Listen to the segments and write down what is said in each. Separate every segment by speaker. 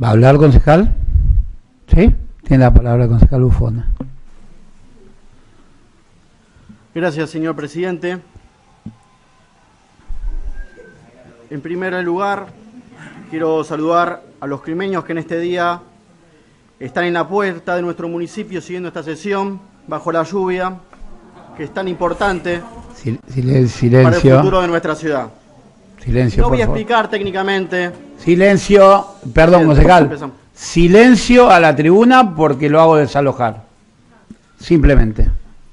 Speaker 1: ¿Va a hablar, concejal? ¿Sí? Tiene la palabra el concejal Bufona.
Speaker 2: Gracias, señor presidente. En primer lugar, quiero saludar a los climeños que en este día están en la puerta de nuestro municipio siguiendo esta sesión bajo la lluvia, que es tan importante
Speaker 1: Silencio.
Speaker 2: para el futuro de nuestra ciudad.
Speaker 1: Silencio,
Speaker 2: No voy a
Speaker 1: por favor.
Speaker 2: explicar técnicamente.
Speaker 1: Silencio, perdón,
Speaker 2: Bien,
Speaker 1: concejal.
Speaker 2: empezamos.
Speaker 1: Silencio a la tribuna porque lo hago desalojar. Simplemente.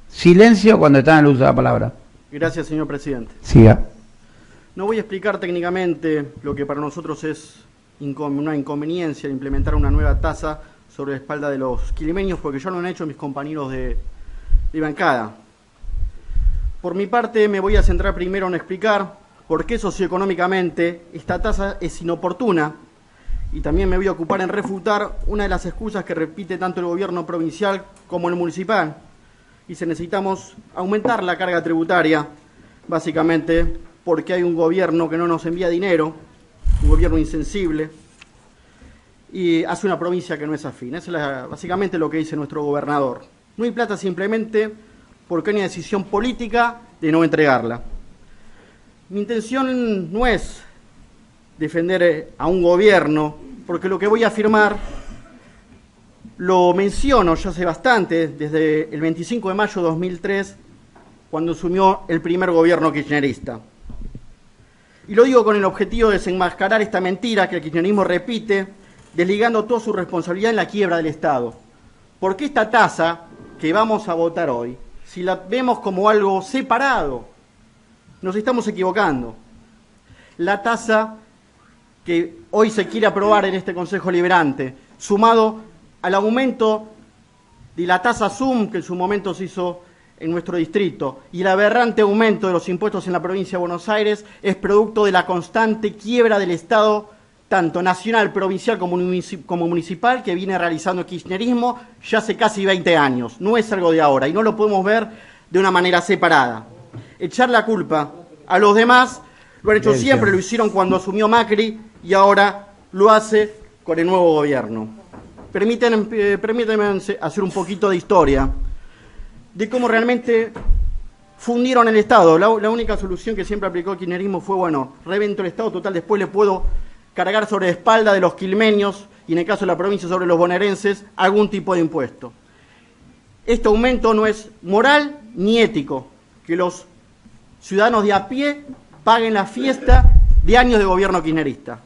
Speaker 1: Silencio cuando está en el uso de la palabra.
Speaker 2: Gracias, señor presidente.
Speaker 1: Siga.
Speaker 2: No voy a explicar técnicamente lo que para nosotros es una inconveniencia de implementar una nueva tasa sobre la espalda de los quilimeños, porque ya lo han hecho mis compañeros de bancada. Por mi parte, me voy a centrar primero en explicar por qué socioeconómicamente esta tasa es inoportuna, y también me voy a ocupar en refutar una de las excusas que repite tanto el gobierno provincial como el municipal. Y si necesitamos aumentar la carga tributaria, básicamente porque hay un gobierno que no nos envía dinero, un gobierno insensible, y hace una provincia que no es afín. Eso es básicamente lo que dice nuestro gobernador. No hay plata simplemente porque hay una decisión política de no entregarla. Mi intención no es defender a un gobierno, porque lo que voy a afirmar lo menciono ya hace bastante, desde el 25 de mayo de 2003, cuando asumió el primer gobierno kirchnerista. Y lo digo con el objetivo de desenmascarar esta mentira que el kirchnerismo repite, desligando toda su responsabilidad en la quiebra del Estado. Porque esta tasa que vamos a votar hoy, si la vemos como algo separado, nos estamos equivocando. La tasa que hoy se quiere aprobar en este Consejo Liberante, sumado al aumento de la tasa SUM que en su momento se hizo en nuestro distrito y el aberrante aumento de los impuestos en la provincia de Buenos Aires, es producto de la constante quiebra del Estado, tanto nacional, provincial como municipal, que viene realizando el kirchnerismo ya hace casi 20 años. No es algo de ahora y no lo podemos ver de una manera separada. Echar la culpa a los demás lo han hecho siempre, lo hicieron cuando asumió Macri y ahora lo hace con el nuevo gobierno. Permítanme hacer un poquito de historia de cómo realmente fundieron el Estado. La única solución que siempre aplicó el kirchnerismo fue, bueno, revento el Estado, total, después le puedo cargar sobre la espalda de los quilmeños y en el caso de la provincia sobre los bonaerenses algún tipo de impuesto. Este aumento no es moral ni ético, que los ciudadanos de a pie paguen la fiesta de años de gobierno kirchnerista.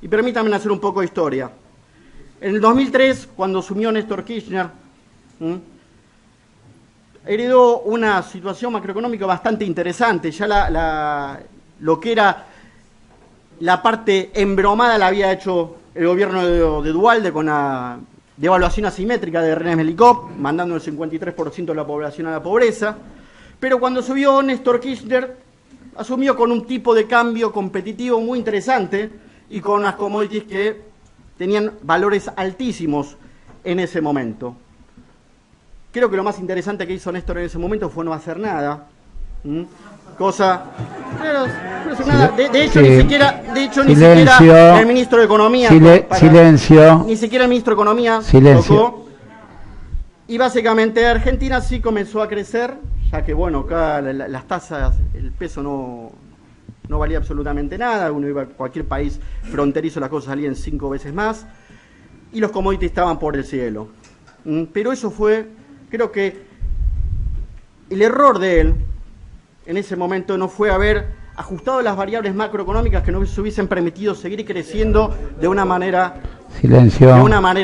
Speaker 2: Y permítanme hacer un poco de historia. En el 2003, cuando asumió Néstor Kirchner, heredó una situación macroeconómica bastante interesante. Ya lo que era la parte embromada la había hecho el gobierno de Duhalde con la devaluación asimétrica de René Melikov, mandando el 53% de la población a la pobreza. Pero cuando subió Néstor Kirchner, asumió con un tipo de cambio competitivo muy interesante y con unas commodities que tenían valores altísimos en ese momento. Creo que lo más interesante que hizo Néstor en ese momento fue no hacer nada. De hecho, ni siquiera el ministro de Economía
Speaker 1: silencio.
Speaker 2: Ni siquiera el ministro de Economía tocó. Y básicamente Argentina sí comenzó a crecer, ya que bueno, acá las tasas, el peso no valía absolutamente nada. Uno iba a cualquier país fronterizo, las cosas salían 5 veces más y los commodities estaban por el cielo. Pero eso fue, creo que el error de él en ese momento no fue haber ajustado las variables macroeconómicas que nos hubiesen permitido seguir creciendo de una manera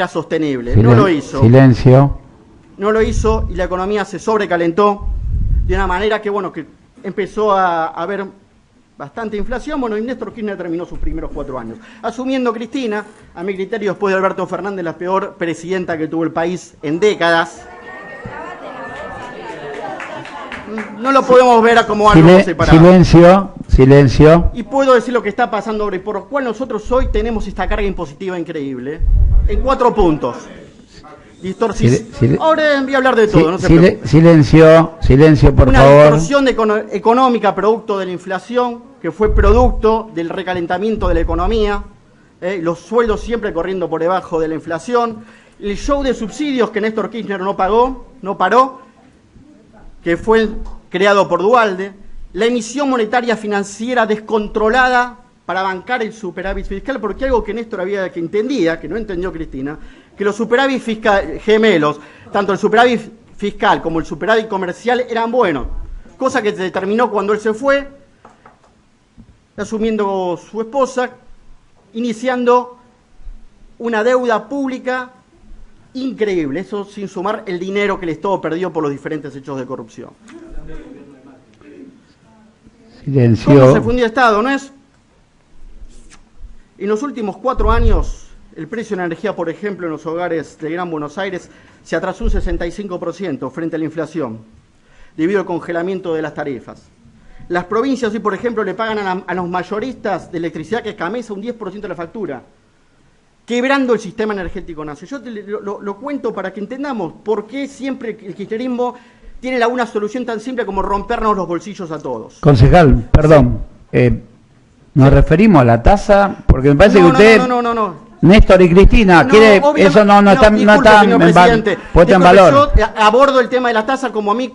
Speaker 2: sostenible. No lo hizo. No lo hizo y la economía se sobrecalentó de una manera que, bueno, que empezó a haber bastante inflación. Bueno, y Néstor Kirchner terminó sus primeros 4 años. Asumiendo Cristina, a mi criterio, después de Alberto Fernández, la peor presidenta que tuvo el país en décadas. No lo podemos ver como algo separado.
Speaker 1: Silencio.
Speaker 2: Y puedo decir lo que está pasando ahora y por lo cual nosotros hoy tenemos esta carga impositiva increíble en 4 puntos. Ahora voy a hablar de todo, no se preocupe.
Speaker 1: Silencio, por favor.
Speaker 2: Una distorsión económica producto de la inflación, que fue producto del recalentamiento de la economía, los sueldos siempre corriendo por debajo de la inflación, el show de subsidios que Néstor Kirchner no paró, que fue creado por Duhalde, la emisión monetaria financiera descontrolada para bancar el superávit fiscal, porque algo que Néstor que entendía, que no entendió Cristina, que los superávit gemelos, tanto el superávit fiscal como el superávit comercial, eran buenos, cosa que se determinó cuando él se fue, asumiendo su esposa, iniciando una deuda pública increíble, eso sin sumar el dinero que el Estado perdió por los diferentes hechos de corrupción.
Speaker 1: Silencio.
Speaker 2: ¿Cómo se fundió el Estado? ¿No es? En los últimos 4 años, el precio de la energía, por ejemplo, en los hogares del Gran Buenos Aires, se atrasó un 65% frente a la inflación, debido al congelamiento de las tarifas. Las provincias hoy, por ejemplo, le pagan a los mayoristas de electricidad, que es Camesa, un 10% de la factura, quebrando el sistema energético nacional. Yo lo cuento para que entendamos por qué siempre el kirchnerismo tiene una solución tan simple como rompernos los bolsillos a todos.
Speaker 1: Concejal, perdón, nos referimos a la tasa, porque me parece que usted,
Speaker 2: no.
Speaker 1: Néstor y Cristina, quiere, eso no está puesto en valor.
Speaker 2: Yo abordo el tema de la tasa como a mí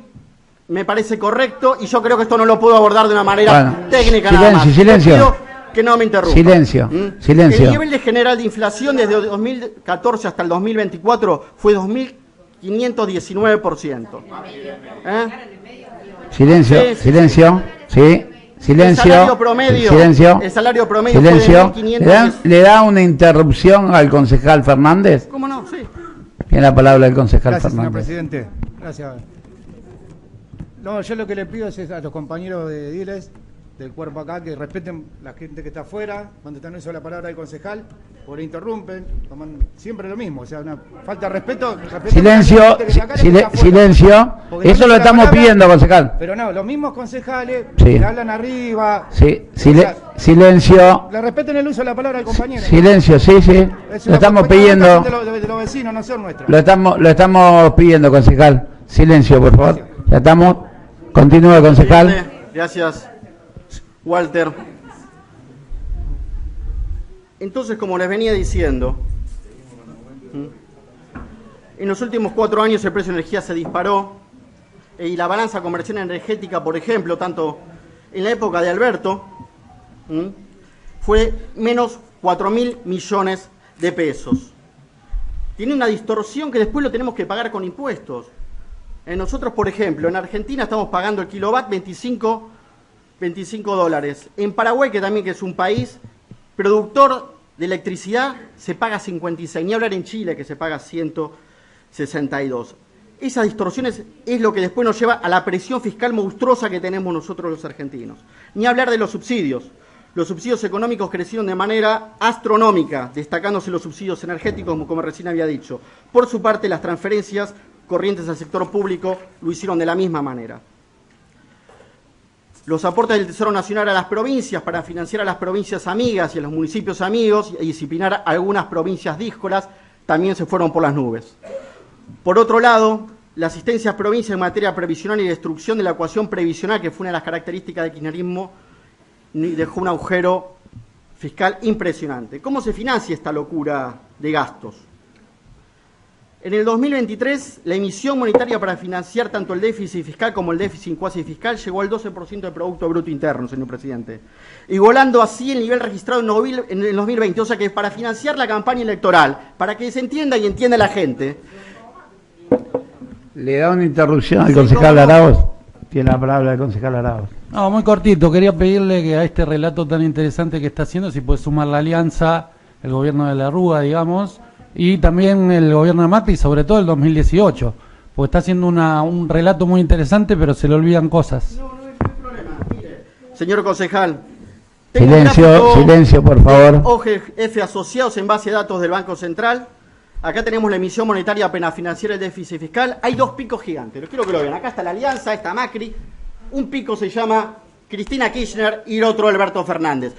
Speaker 2: me parece correcto, y yo creo que esto no lo puedo abordar de una manera técnica.
Speaker 1: Silencio.
Speaker 2: Que no me interrumpa.
Speaker 1: Silencio.
Speaker 2: El nivel general de inflación desde 2014 hasta el 2024 fue 2.519%.
Speaker 1: Silencio. Sí. Silencio.
Speaker 2: El salario promedio fue de 1.500.
Speaker 1: ¿Le da una interrupción al concejal Fernández?
Speaker 2: ¿Cómo no? Sí.
Speaker 1: Tiene la palabra el concejal
Speaker 3: Gracias,
Speaker 1: Fernández.
Speaker 3: Señor presidente. Gracias. No, yo lo que le pido es a los compañeros de Diles, del cuerpo acá, que respeten la gente que está afuera, cuando están usando la palabra del concejal, o le interrumpen, toman siempre lo mismo, o sea, una falta de respeto.
Speaker 1: Silencio. Eso lo estamos pidiendo, concejal.
Speaker 3: Pero no, los mismos concejales
Speaker 1: sí.
Speaker 3: que hablan arriba.
Speaker 1: Sí, silencio.
Speaker 3: Le respeten el uso de la palabra del compañero.
Speaker 1: Silencio, sí. Lo estamos pidiendo.
Speaker 3: De los vecinos, no son nuestros.
Speaker 1: Lo estamos pidiendo, concejal. Silencio, por favor.
Speaker 3: Gracias.
Speaker 1: Ya estamos. Continúa, concejal.
Speaker 2: Gracias, Walter. Entonces, como les venía diciendo, en los últimos 4 años el precio de energía se disparó, y la balanza comercial energética, por ejemplo, tanto en la época de Alberto, fue menos 4.000 millones de pesos. Tiene una distorsión que después lo tenemos que pagar con impuestos. Nosotros, por ejemplo, en Argentina estamos pagando el kilowatt 25 dólares. En Paraguay, que también que es un país productor de electricidad, se paga 56. Ni hablar en Chile, que se paga 162. Esas distorsiones es lo que después nos lleva a la presión fiscal monstruosa que tenemos nosotros los argentinos. Ni hablar de los subsidios. Los subsidios económicos crecieron de manera astronómica, destacándose los subsidios energéticos, como recién había dicho. Por su parte, las transferencias corrientes al sector público lo hicieron de la misma manera. Los aportes del Tesoro Nacional a las provincias para financiar a las provincias amigas y a los municipios amigos y disciplinar a algunas provincias díscolas también se fueron por las nubes. Por otro lado, la asistencia a provincias en materia previsional y destrucción de la ecuación previsional, que fue una de las características del kirchnerismo, dejó un agujero fiscal impresionante. ¿Cómo se financia esta locura de gastos? En el 2023, la emisión monetaria para financiar tanto el déficit fiscal como el déficit cuasi fiscal llegó al 12% del Producto Bruto Interno, señor presidente, igualando así el nivel registrado en el 2020. O sea que para financiar la campaña electoral, para que se entienda y entienda la gente.
Speaker 1: ¿Le da una interrupción al concejal Arauz? Tiene la palabra el concejal Arauz.
Speaker 4: No, muy cortito. Quería pedirle que a este relato tan interesante que está haciendo, si puede sumar la alianza, el gobierno de la Rúa, digamos, y también el gobierno de Macri, sobre todo el 2018, porque está haciendo un relato muy interesante, pero se le olvidan cosas.
Speaker 2: No hay problema. Mire, señor concejal.
Speaker 1: Silencio, por favor.
Speaker 2: OGF asociados en base a datos del Banco Central. Acá tenemos la emisión monetaria apenas financiar el déficit fiscal. Hay 2 picos gigantes. Quiero que lo vean. Acá está la alianza, está Macri. Un pico se llama Cristina Kirchner y el otro Alberto Fernández.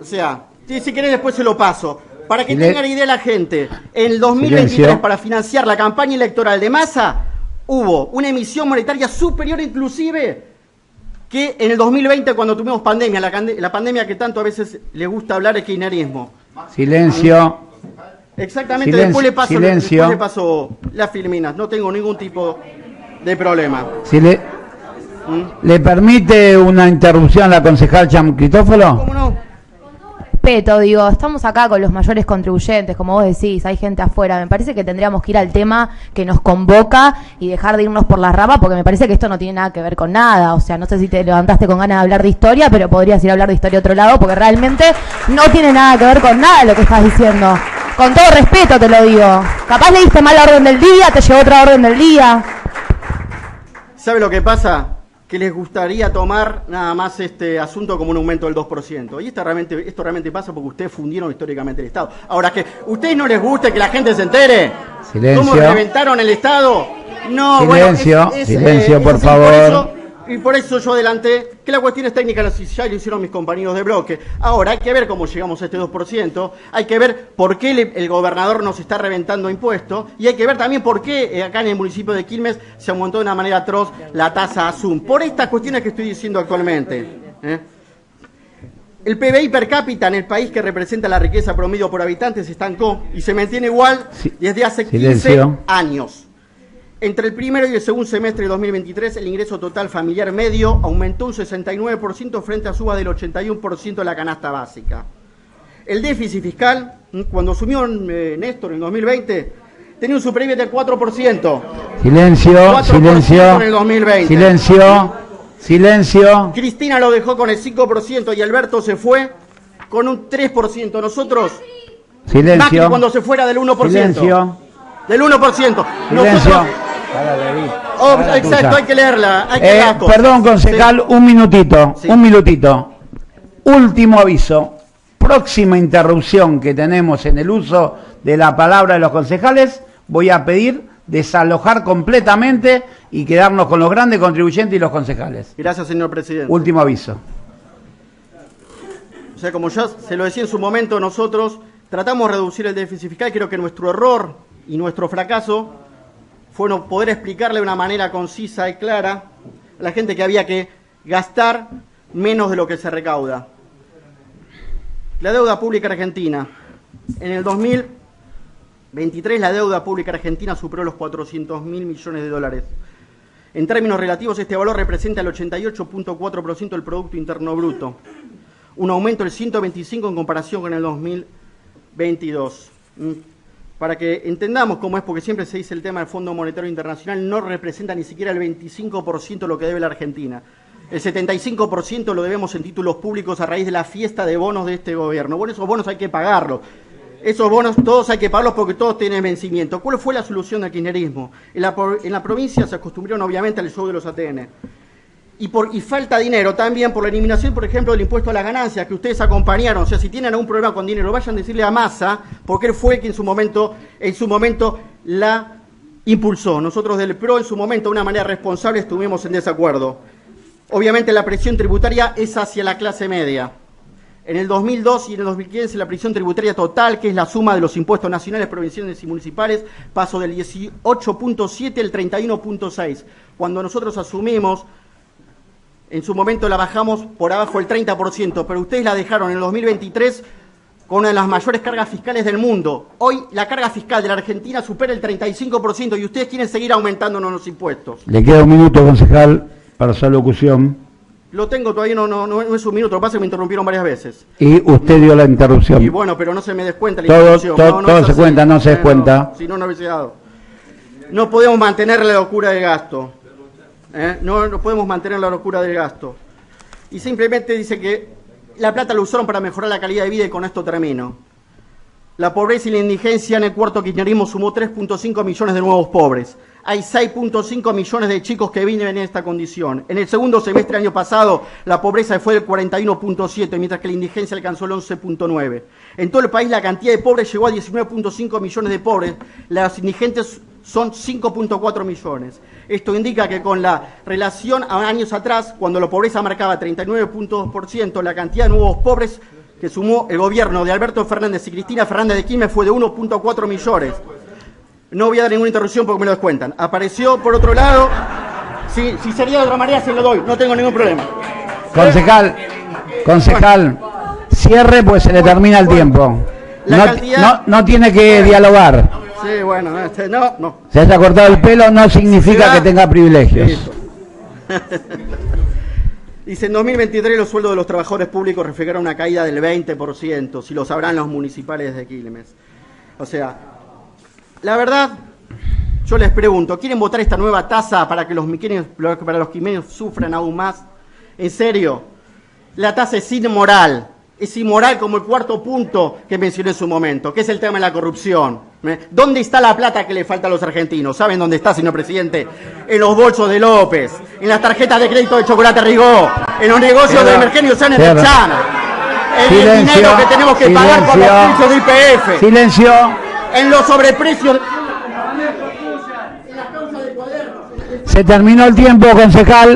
Speaker 2: O sea, si querés después se lo paso. Para que tengan idea la gente, en el 2023, para financiar la campaña electoral de Massa, hubo una emisión monetaria superior inclusive que en el 2020, cuando tuvimos pandemia, la pandemia que tanto a veces le gusta hablar, el kirchnerismo.
Speaker 1: Silencio.
Speaker 2: Exactamente,
Speaker 1: Silencio,
Speaker 2: después
Speaker 1: silencio.
Speaker 2: le paso las filminas, no tengo ningún tipo de problema.
Speaker 1: Si le permite una interrupción a la concejal Cham Cristóforo.
Speaker 2: ¿Cómo no?
Speaker 5: Respeto, digo, estamos acá con los mayores contribuyentes, como vos decís, hay gente afuera. Me parece que tendríamos que ir al tema que nos convoca y dejar de irnos por la rama, porque me parece que esto no tiene nada que ver con nada. O sea, no sé si te levantaste con ganas de hablar de historia, pero podrías ir a hablar de historia a otro lado, porque realmente no tiene nada que ver con nada lo que estás diciendo. Con todo respeto te lo digo. Capaz leíste mal la orden del día, te llegó otra orden del día.
Speaker 2: ¿Sabe lo que pasa? Que les gustaría tomar nada más este asunto como un aumento del 2%. Y esto realmente pasa porque ustedes fundieron históricamente el Estado. Ahora, que a ustedes no les guste que la gente se entere.
Speaker 1: Silencio.
Speaker 2: ¿Cómo reventaron el Estado? No,
Speaker 1: Silencio,
Speaker 2: bueno,
Speaker 1: silencio, por favor.
Speaker 2: Y por eso yo adelanté que la cuestión es técnica, ya lo hicieron mis compañeros de bloque. Ahora hay que ver cómo llegamos a este 2%, hay que ver por qué el gobernador nos está reventando impuestos y hay que ver también por qué acá en el municipio de Quilmes se aumentó de una manera atroz la tasa ASUM. Por estas cuestiones que estoy diciendo actualmente. El PBI per cápita en el país, que representa la riqueza promedio por habitante, se estancó y se mantiene igual desde hace 15 años. Entre el primero y el segundo semestre de 2023, el ingreso total familiar medio aumentó un 69% frente a suba del 81% de la canasta básica. El déficit fiscal, cuando asumió Néstor en 2020, tenía un superávit del 4%.
Speaker 1: Silencio,
Speaker 2: 4%
Speaker 1: silencio.
Speaker 2: en el 2020.
Speaker 1: Silencio, silencio.
Speaker 2: Cristina lo dejó con el 5% y Alberto se fue con un 3%. Nosotros,
Speaker 1: Silencio.
Speaker 2: Macri cuando se fuera del 1%.
Speaker 1: Silencio.
Speaker 2: Del 1%.
Speaker 1: Silencio.
Speaker 2: Exacto, hay que leerla. Hay que leer
Speaker 1: perdón, concejal,
Speaker 2: sí.
Speaker 1: un minutito,
Speaker 2: Sí.
Speaker 1: un minutito. Último aviso. Próxima interrupción que tenemos en el uso de la palabra de los concejales, voy a pedir desalojar completamente y quedarnos con los grandes contribuyentes y los concejales.
Speaker 2: Gracias, señor presidente.
Speaker 1: Último aviso.
Speaker 2: O sea, como ya se lo decía en su momento, nosotros tratamos de reducir el déficit fiscal. Creo que nuestro error y nuestro fracaso fue no poder explicarle de una manera concisa y clara a la gente que había que gastar menos de lo que se recauda. La deuda pública argentina. En el 2023 la deuda pública argentina superó los 400.000 millones de dólares. En términos relativos, este valor representa el 88.4% del Producto Interno Bruto. Un aumento del 125% en comparación con el 2022. Para que entendamos cómo es, porque siempre se dice el tema del Fondo Monetario Internacional, no representa ni siquiera el 25% de lo que debe la Argentina. El 75% lo debemos en títulos públicos a raíz de la fiesta de bonos de este gobierno. Bueno, esos bonos hay que pagarlos. Esos bonos todos hay que pagarlos porque todos tienen vencimiento. ¿Cuál fue la solución del kirchnerismo? En la provincia se acostumbraron obviamente al show de los ATN. Y falta dinero también por la eliminación, por ejemplo, del impuesto a las ganancias, que ustedes acompañaron. O sea, si tienen algún problema con dinero, vayan a decirle a Massa, porque él fue quien en su momento la impulsó. Nosotros del PRO, en su momento, de una manera responsable, estuvimos en desacuerdo. Obviamente la presión tributaria es hacia la clase media. En el 2002 y en el 2015 la presión tributaria total, que es la suma de los impuestos nacionales, provinciales y municipales, pasó del 18.7 al 31.6. Cuando nosotros asumimos, en su momento la bajamos por abajo del 30%, pero ustedes la dejaron en el 2023 con una de las mayores cargas fiscales del mundo. Hoy la carga fiscal de la Argentina supera el 35% y ustedes quieren seguir aumentándonos los impuestos.
Speaker 1: Le queda un minuto, concejal, para su alocución.
Speaker 2: Lo tengo, todavía no es un minuto, lo que pasa es que me interrumpieron varias veces.
Speaker 1: Y usted dio la interrupción.
Speaker 2: Y bueno, pero no se me descuenta la
Speaker 1: Todo
Speaker 2: interrupción.
Speaker 1: se cuenta, no se descuenta.
Speaker 2: Si no, no hubiese dado. No podemos mantener la locura del gasto. No podemos mantener la locura del gasto. Y simplemente dice que la plata la usaron para mejorar la calidad de vida y con esto termino. La pobreza y la indigencia en el cuarto kirchnerismo sumó 3.5 millones de nuevos pobres. Hay 6.5 millones de chicos que viven en esta condición. En el segundo semestre del año pasado, la pobreza fue del 41.7, mientras que la indigencia alcanzó el 11.9. En todo el país, la cantidad de pobres llegó a 19.5 millones de pobres. Las indigentes son 5.4 millones. Esto indica que con la relación a años atrás, cuando la pobreza marcaba 39.2%, la cantidad de nuevos pobres que sumó el gobierno de Alberto Fernández y Cristina Fernández de Quilmes fue de 1.4 millones. No voy a dar ninguna interrupción porque me lo descuentan. Apareció por otro lado. Si sería de otra manera se lo doy, no tengo ningún problema.
Speaker 1: Concejal, cierre pues se le termina el tiempo. No tiene que dialogar.
Speaker 2: Sí, bueno, no.
Speaker 1: Se haya cortado el pelo no significa que tenga privilegios.
Speaker 2: Dice, en 2023 los sueldos de los trabajadores públicos reflejaron una caída del 20%, si lo sabrán los municipales de Quilmes. O sea, la verdad, yo les pregunto, ¿quieren votar esta nueva tasa para que los quilmeños sufran aún más? ¿En serio? La tasa es inmoral. Es inmoral como el cuarto punto que mencioné en su momento, que es el tema de la corrupción. ¿Dónde está la plata que le falta a los argentinos? ¿Saben dónde está, señor presidente? En los bolsos de López, en las tarjetas de crédito de Chocolate Rigó, en los negocios de Emergenio Sáenz de Chana, en el dinero que tenemos que pagar por los precios de IPF.
Speaker 1: Silencio.
Speaker 2: En los sobreprecios.
Speaker 1: Se terminó el tiempo, concejal.